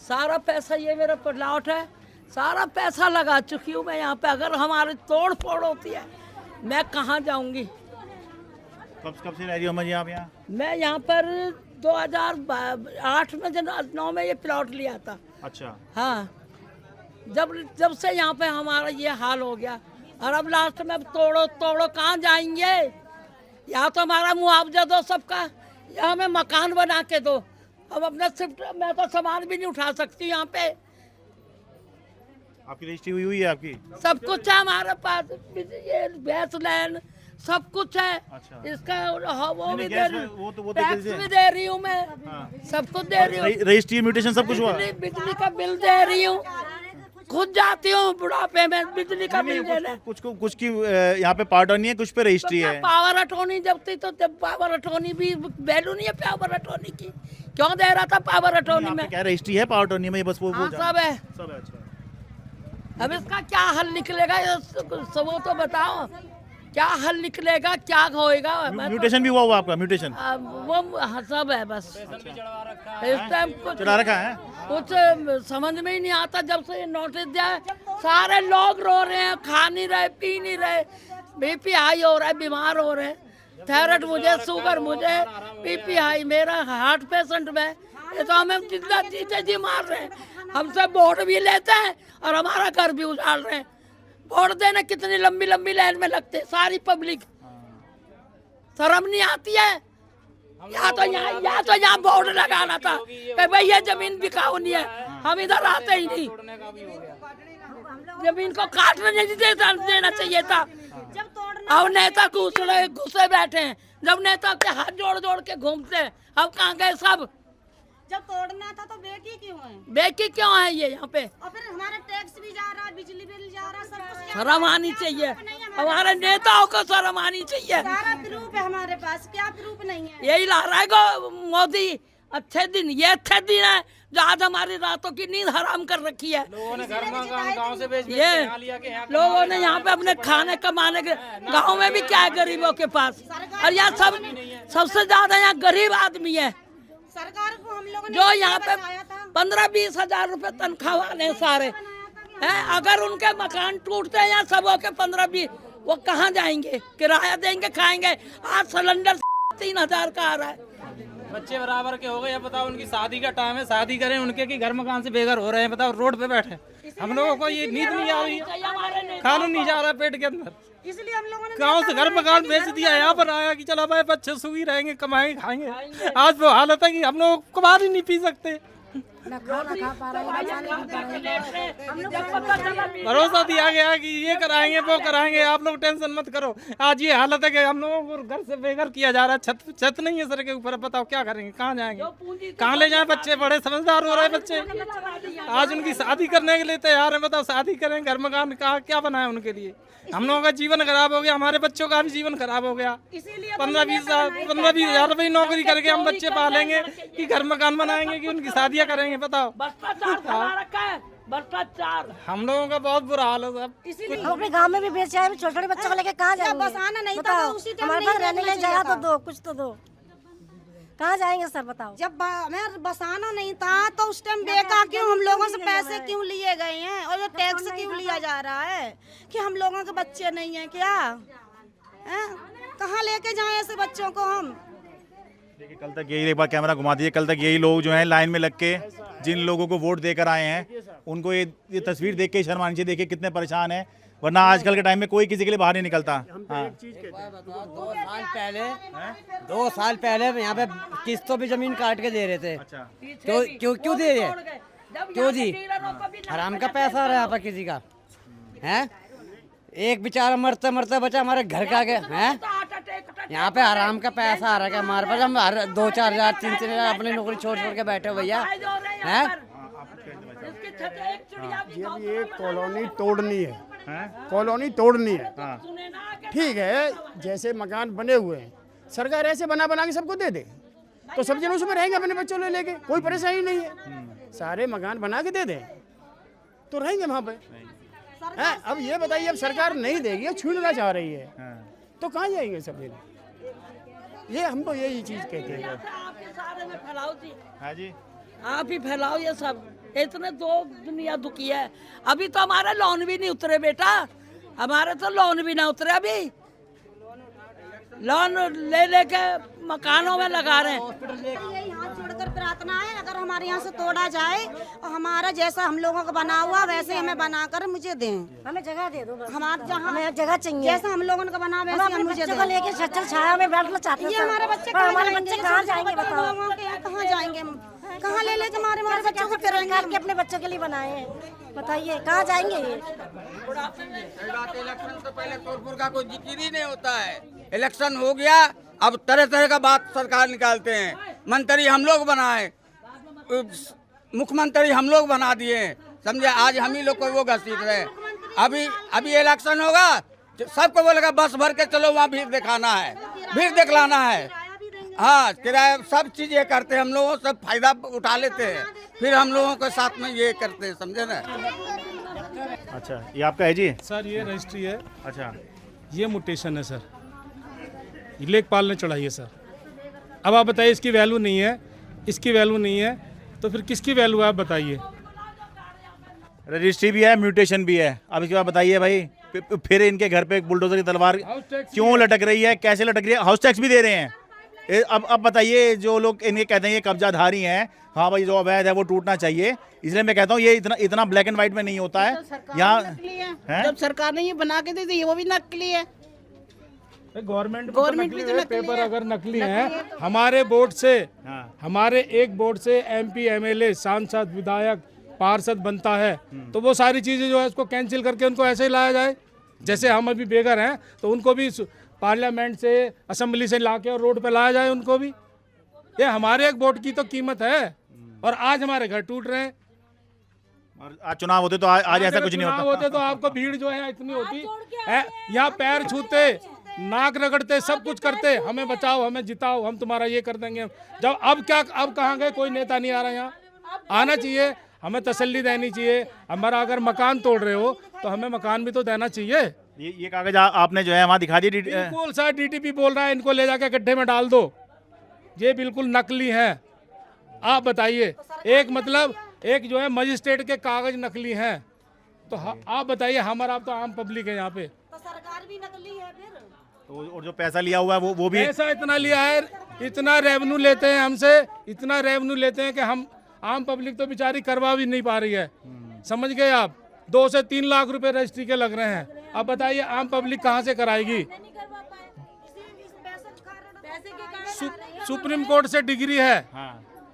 सारा पैसा ये मेरा प्लॉट है, सारा पैसा लगा चुकी हूँ मैं यहाँ पे। अगर हमारी तोड़ फोड़ होती है मैं कहाँ जाऊँगी? कब से रह रही हो अम्मा जी आप यहाँ? मैं यहाँ पर 2008 में 9 में ये प्लॉट लिया था। अच्छा। हाँ, जब से यहाँ पे हमारा ये हाल हो गया, और अब लास्ट में तोड़ो कहाँ जाएंगे? या तो हमारा मुआवजा दो सबका, या हमें मकान बना के दो। अब अपना शिफ्ट, मैं तो सामान भी नहीं उठा सकती यहाँ पे। आपकी रजिस्ट्री हुई है आपकी? सब कुछ है हमारे पास, ये गैस लैंड सब कुछ है। अच्छा। इसका वो भी दे रही हूँ, टैक्स भी दे रही हूँ मैं, सब कुछ दे रही हूँ, रजिस्ट्री म्यूटेशन सब कुछ हुआ? बिजली का बिल दे रही हूँ, खुद जाती हूँ बुढ़ापे में बिजली का बिल देने। कुछ की यहाँ पे पार्ट नहीं है, कुछ पे रजिस्ट्री है। पावर अटॉर्नी जब थी तो जब पावर अटॉर्नी भी वैल्यू नहीं है पावर अटॉर्नी की, क्यों दे रहा था पावर अटॉर्नी में? क्या रजिस्ट्री है पावर अटॉर्नी में? बस वो सब है। अच्छा। अब इसका क्या हल निकलेगा वो तो बताओ, क्या हल निकलेगा, क्या होएगा? म्यूटेशन भी हुआ आपका? म्यूटेशन वो सब है बस। इस टाइम कुछ चढ़ा रखा है, कुछ समझ में ही नहीं आता। जब से ये नोटिस दिया है सारे लोग रो रहे हैं, खा नहीं रहे, पी नहीं रहे, बीपी हाई हो रहा है, बीमार हो रहे हैं। थायराइड मुझे, शुगर मुझे, बीपी हाई, मेरा हार्ट पेशेंट में। ये तो हमें जिंदा जीते जी मार रहे हैं। हमसे वोट भी लेते हैं और हमारा घर भी उजाड़ रहे हैं। वोट देने कितनी लंबी लंबी लाइन में लगते हैं सारी पब्लिक, शर्म नहीं आती है? या तो यहाँ बोर्ड लगाना था कि भाई ये जमीन बिकाऊ नहीं है, हम इधर आते ही नहीं। जमीन को काटने नहीं देना चाहिए था। अब नेता घुसे बैठे हैं, जब नेता के हाथ जोड़ जोड़ के घूमते हैं, अब कहाँ गए सब? जब तोड़ना था तो बेकी क्यों है? बेकी क्यों है ये यहाँ पे? और फिर हमारा टैक्स भी जा रहा है, बिजली बिल जा रहा है, सब कुछ। शर्म आनी चाहिए, हमारे नेताओं को शर्म आनी चाहिए। सारा प्रूफ है हमारे पास, क्या प्रूफ नहीं है? यही ला रहा है मोदी। अच्छे दिन, ये अच्छे दिन है जो आज हमारी रातों की नींद हराम कर रखी है। लोगों ने घर मकान गांव से बेच ये लोगों ने यहाँ पे अपने खाने कमाने के, गाँव में भी क्या है गरीबों के पास? और यहाँ सबसे ज्यादा यहाँ गरीब आदमी है। सरकार को हम लोगों ने जो यहाँ पे 15-20 हजार रुपए तनख्वाह वाले हैं सारे हैं। अगर उनके मकान टूटते हैं यहाँ सबों के 15-20, वो कहाँ जाएंगे? किराया देंगे, खाएंगे। आज सिलेंडर 3000 का आ रहा है। बच्चे बराबर के हो गए। अब बताओ उनकी शादी का टाइम है, शादी करें उनके कि घर मकान से बेघर हो रहे हैं। बताओ रोड पे बैठे, हम लोगों को ये नींद नहीं आ रही है, खाना नहीं जा रहा पेट के अंदर। इसलिए हम लोगों ने गाँव से घर मकान बेच दिया, यहाँ पर आया कि चलो भाई बच्चे सुखी रहेंगे, कमाएंगे, खाएंगे। आज वो हालत है कि हम लोग कमा ही नहीं पी सकते। भरोसा दिया गया कि ये कराएंगे वो कराएंगे, आप लोग टेंशन मत करो। आज ये हालत है कि हम लोगों को घर से बेघर किया जा रहा है। छत नहीं है सर के ऊपर। बताओ क्या करेंगे, कहाँ जाएंगे, कहाँ ले जाएं? बच्चे बड़े समझदार हो रहे हैं बच्चे, आज उनकी शादी करने के लिए तैयार है। बताओ शादी करें, घर मकान कहाँ क्या बनाए उनके लिए? हम लोगों का जीवन खराब हो गया, हमारे बच्चों का भी जीवन खराब हो गया। 15-20 हजार रुपये नौकरी करके हम बच्चे पालेंगे कि घर मकान बनाएंगे कि उनकी शादियाँ करेंगे? करेंगे बताओ? भ्रष्टाचार फैला रखा है, भ्रष्टाचार। हम लोगों का बहुत बुरा हाल है सब। हम अपने गांव में भी बेचे हैं, छोटे छोटे बच्चों को लेके कहाँ जाएंगे? बसाना नहीं था हमारे पास, रहने के लिए जगह तो दो, कुछ तो दो, कहाँ जाएंगे सर बताओ? जब हमें बसाना नहीं था तो उस टाइम बेकार क्यों हम लोगों से पैसे क्यों लिए गए हैं और ये टैक्स क्यों लिया जा रहा है कि हम लोगों के बच्चे नहीं है क्या? कहाँ लेके जाएं ऐसे बच्चों को हम? देखिए कल तक यही, एक बार कैमरा घुमा दीजिए, कल तक यही लोग जो हैं लाइन में लग के जिन लोगों को वोट देकर आए हैं उनको ये तस्वीर देख के शर्मा नीचे देखिए कितने परेशान हैं, वरना आजकल के टाइम में कोई किसी के लिए बाहर नहीं निकलता। हाँ। 2 साल पहले यहाँ पे किस्तों भी जमीन काट के दे रहे थे। अच्छा। क्यों दे रहे? क्यों जी? हराम का पैसा आ रहा है यहाँ पर किसी का है? एक बेचारा मरते मरते बचा हमारे घर का के हैं, यहाँ पे हराम का पैसा आ रहा है हमारे पास। हम 2-4 हज़ार 3-3 हज़ार अपनी नौकरी छोड़ के बैठे हो भैया हैं। ये कॉलोनी तोड़नी है, कॉलोनी तोड़नी है। ठीक है, जैसे मकान बने हुए हैं सरकार ऐसे बना के सबको दे दे तो सब जन उसमें रहेंगे अपने बच्चों ले लेके, कोई परेशानी नहीं है। सारे मकान बना के दे दे तो रहेंगे वहाँ पे। अब ये बताइए, अब सरकार नहीं देगी, छीनना चाह रही है तो कहाँ जाएंगे सब जन? ये हम तो यही चीज कहते हैं। हाँ जी, आप ही फैलाओ ये सब, इतने तो दुनिया दुखी है। अभी तो हमारे लोन भी नहीं उतरे बेटा, हमारे तो लोन भी ना उतरे। अभी लोन ले लेके मकानों में लगा रहे हैं। यही हाथ जोड़कर प्रार्थना है, अगर हमारे यहाँ से तोड़ा जाए और हमारा जैसा हम लोगों का बना हुआ वैसे हमें बनाकर मुझे दें, हमें जगह दे दो। हमारे जहाँ हमें जगह चाहिए, जैसा हम लोगों का बना वैसे हम मुझे दें। लेके छज्जा छाया में बैठना चाहते हैं। ये हमारे बच्चे कहाँ जाएंगे बताओ? कहाँ जाएंगे? कहाँ ले लेके हमारे बच्चों को सरकार के अपने बच्चों के लिए बनाए हैं, बताइए कहाँ जाएंगे ये? इलेक्शन से पहले तोड़पुर का कोई जिक्र ही नहीं होता है। इलेक्शन हो गया, अब तरह तरह का बात सरकार निकालते हैं। मंत्री हम लोग बनाए, मुख्यमंत्री हम लोग बना दिए, समझे? आज हम ही लोग को वो घसीट रहे। अभी इलेक्शन होगा, सबको बोलेगा बस भर के चलो वहाँ भीड़ दिखाना है, भीड़ दिखलाना है। हाँ, किराया सब चीज ये करते हैं, हम लोगों सब फायदा उठा लेते हैं, फिर हम लोगों के साथ में ये करते हैं, समझे ना? अच्छा, ये आपका है जी? सर ये रजिस्ट्री है। अच्छा, ये म्यूटेशन है सर, ये लेखपाल ने चढ़ाई है सर। अब आप बताइए, इसकी वैल्यू नहीं है, इसकी वैल्यू नहीं है, तो फिर किसकी वैल्यू है आप बताइए? रजिस्ट्री भी है, म्यूटेशन भी है। अब इसके बाद बताइए भाई, फिर इनके घर पे एक बुलडोजर की तलवार क्यों लटक रही है, कैसे लटक रही है? हाउस टैक्स भी दे रहे हैं। अब बताइए, जो लोग इन्हें कहते हैं ये कब्जाधारी हैं, हाँ भाई जो अवैध है वो टूटना चाहिए, इसलिए मैं कहता हूँ ये इतना ब्लैक एंड व्हाइट में नहीं होता है। यहाँ जब सरकार ने ये बना के दी थी वो भी नकली है। गवर्नमेंट भी तो पेपर अगर नकली है, हमारे बोर्ड से, हमारे एक बोर्ड से MP MLA सांसद विधायक पार्षद बनता है, तो वो सारी चीजें जो है उसको कैंसिल करके उनको ऐसे ही लाया जाए। जैसे हम अभी बेघर हैं तो उनको भी पार्लियामेंट से, असेंबली से लाके और रोड पे लाया जाए उनको भी। ये हमारे एक वोट की तो कीमत है, और आज हमारे घर टूट रहे हैं। और आज चुनाव होते तो आज ऐसा कुछ नहीं होता। होते तो आपको भीड़ जो है इतनी होती है, यहाँ पैर छूते, नाक रगड़ते, सब कुछ करते, हमें बचाओ, हमें जिताओ, हम तुम्हारा ये कर देंगे। जब अब कहाँ गए? कोई नेता नहीं आ रहा यहाँ। आना चाहिए, हमें तसल्ली देनी चाहिए। हमारा अगर मकान तोड़ रहे हो तो हमें मकान भी तो देना चाहिए। ये कागज आपने जो है वहाँ दिखा दिया। बिल्कुल सर, DTP बोल रहा है इनको ले जाके गड्ढे में डाल दो, ये बिल्कुल नकली है। आप बताइए, एक जो है मजिस्ट्रेट के कागज नकली हैं, तो आप बताइए, हमारा तो आम पब्लिक है यहाँ पे, तो सरकार भी नकली है फिर। तो और जो पैसा लिया हुआ है वो भी पैसा इतना लिया है, इतना रेवेन्यू लेते हैं हमसे, इतना रेवेन्यू लेते हैं कि हम आम पब्लिक तो बेचारी करवा भी नहीं पा रही है। समझ गए आप? 2 से 3 लाख रुपए रजिस्ट्री के लग रहे हैं। अब बताइए आम पब्लिक कहाँ से कराएगी? सुप्रीम कोर्ट से डिग्री है,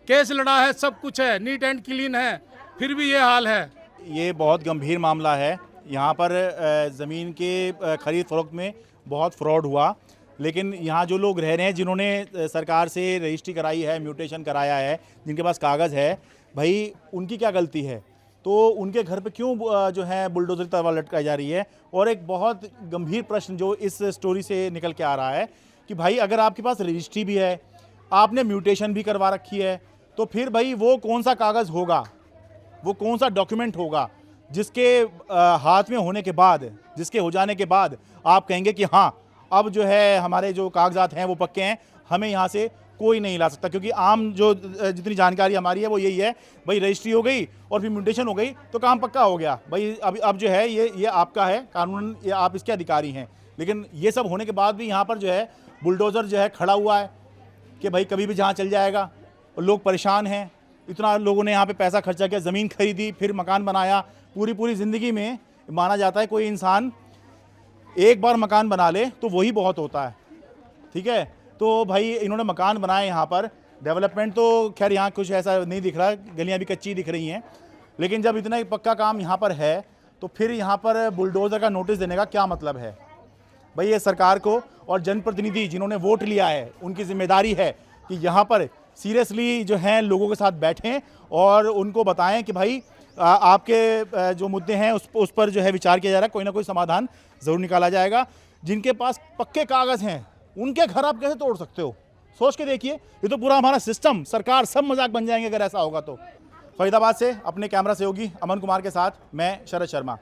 केस लड़ा है, सब कुछ है, नीट एंड क्लीन है, फिर भी ये हाल है। ये बहुत गंभीर मामला है। यहाँ पर ज़मीन के खरीद फरोख्त में बहुत फ्रॉड हुआ, लेकिन यहाँ जो लोग रह रहे हैं, जिन्होंने सरकार से रजिस्ट्री कराई है, म्यूटेशन कराया है, जिनके पास कागज़ है, भाई उनकी क्या गलती है? तो उनके घर पे क्यों जो है बुलडोजर की तलवार लटकाई जा रही है? और एक बहुत गंभीर प्रश्न जो इस स्टोरी से निकल के आ रहा है कि भाई अगर आपके पास रजिस्ट्री भी है, आपने म्यूटेशन भी करवा रखी है, तो फिर भाई वो कौन सा कागज़ होगा, वो कौन सा डॉक्यूमेंट होगा जिसके हाथ में होने के बाद, जिसके हो जाने के बाद आप कहेंगे कि हाँ अब जो है हमारे जो कागजात हैं वो पक्के हैं, हमें यहाँ से कोई नहीं ला सकता। क्योंकि आम जो जितनी जानकारी हमारी है वो यही है भाई, रजिस्ट्री हो गई और फिर म्यूटेशन हो गई तो काम पक्का हो गया भाई, अब जो है ये आपका है कानून, ये आप इसके अधिकारी हैं। लेकिन ये सब होने के बाद भी यहाँ पर जो है बुलडोज़र जो है खड़ा हुआ है कि भाई कभी भी जहाँ चल जाएगा, और लोग परेशान हैं। इतना लोगों ने यहाँ पे पैसा खर्चा किया, ज़मीन खरीदी, फिर मकान बनाया। पूरी ज़िंदगी में माना जाता है कोई इंसान एक बार मकान बना ले तो वही बहुत होता है, ठीक है। तो भाई इन्होंने मकान बनाए यहाँ पर, डेवलपमेंट तो खैर यहाँ कुछ ऐसा नहीं दिख रहा, गलियाँ भी कच्ची दिख रही हैं। लेकिन जब इतना पक्का काम यहाँ पर है तो फिर यहाँ पर बुलडोज़र का नोटिस देने का क्या मतलब है भाई? ये सरकार को और जनप्रतिनिधि जिन्होंने वोट लिया है उनकी जिम्मेदारी है कि यहाँ पर सीरियसली जो हैं लोगों के साथ बैठें और उनको बताएं कि भाई आपके जो मुद्दे हैं उस पर जो है विचार किया जा रहा है, कोई ना कोई समाधान ज़रूर निकाला जाएगा। जिनके पास पक्के कागज़ हैं उनके घर आप कैसे तोड़ सकते हो? सोच के देखिए, ये तो पूरा हमारा सिस्टम, सरकार सब मजाक बन जाएंगे अगर ऐसा होगा तो। फरीदाबाद से अपने कैमरा सहयोगी अमन कुमार के साथ मैं शरद शर्मा।